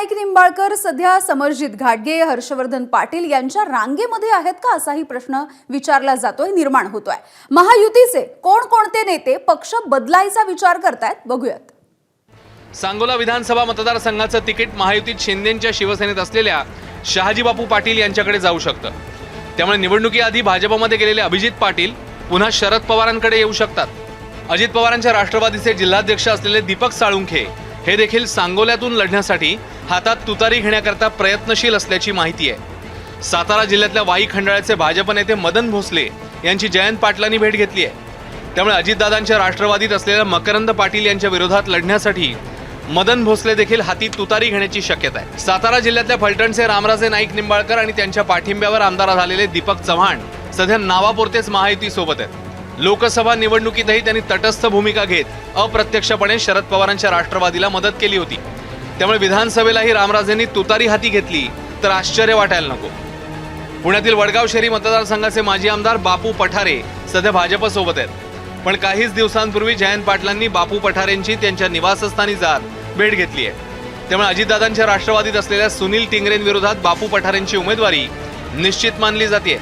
नाईक निंबाळकर सध्या समरजित घाटगे, हर्षवर्धन पाटील यांच्या रांगेमध्ये आहेत का असाही प्रश्न विचारला जातोय, निर्माण होतोय। महायुतीचे कोणकोणते नेते पक्ष बदलायचा विचार करतायत, बघूयात। सांगोला विधानसभा मतदारसंघाचं तिकीट महायुतीत शिंदेंच्या शिवसेनेत असलेल्या शहाजी बापू पाटील यांच्याकडे जाऊ शकतं। त्यामुळे निवडणुकीआधी भाजपमध्ये गेलेले अभिजित पाटील पुन्हा शरद पवारांकडे येऊ शकतात। अजित पवारांच्या राष्ट्रवादीचे जिल्हाध्यक्ष असलेले दीपक साळुंखे हे देखील सांगोल्यातून लढण्यासाठी हातात तुतारी घेण्याकरता प्रयत्नशील असल्याची माहिती आहे। सातारा जिल्ह्यातल्या वाई खंडाळ्याचे भाजप नेते मदन भोसले यांची जयंत पाटलांनी भेट घेतली आहे। त्यामुळे अजितदादांच्या राष्ट्रवादीत असलेल्या मकरंद पाटील यांच्या विरोधात लढण्यासाठी मदन भोसले देखील हाती तुतारी घेण्याची शक्यता आहे। सातारा जिल्ह्यातल्या फलटणचे रामराजे नाईक निंबाळकर आणि त्यांच्या पाठिंब्यावर आमदार झालेले दीपक चव्हाण सध्या नावापुरतेच महायुतीसोबत आहेत। लोकसभा निवडणुकीतही त्यांनी तटस्थ भूमिका घेत अप्रत्यक्षपणे शरद पवारांच्या राष्ट्रवादीला मदत केली होती। त्यामुळे विधानसभेलाही रामराजेंनी तुतारी हाती घेतली तर आश्चर्य वाटायला नको। पुण्यातील वडगाव शहरी मतदारसंघाचे माजी आमदार बापू पठारे सध्या भाजपसोबत आहेत। पण काहीच दिवसांपूर्वी जयंत पाटलांनी बापू पठारेंची त्यांच्या निवासस्थानी जात भेट घेतली आहे। त्यामुळे अजितदादांच्या राष्ट्रवादीत असलेल्या सुनील टिंगरेंविरोधात बापू पठारेंची उमेदवारी निश्चित मानली जाते।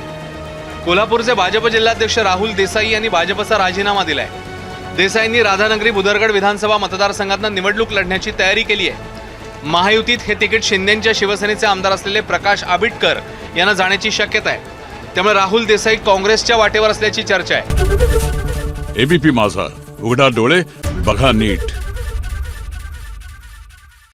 कोल्हापूरचे भाजप जिल्हाध्यक्ष राहुल देसाई यांनी भाजपचा राजीनामा दिलाय। देसाईंनी राधानगरी बुदरगड विधानसभा मतदारसंघातून निवडणूक लढण्याची तयारी केली आहे। महायुतीत हे तिकीट शिंदेंच्या शिवसेनेचे आमदार असलेले प्रकाश आबिटकर यांना जाण्याची शक्यता आहे। त्यामुळे राहुल देसाई काँग्रेसच्या वाटेवर असल्याची चर्चा आहे। एबीपी माझा, उघडा डोळे बघा नीट।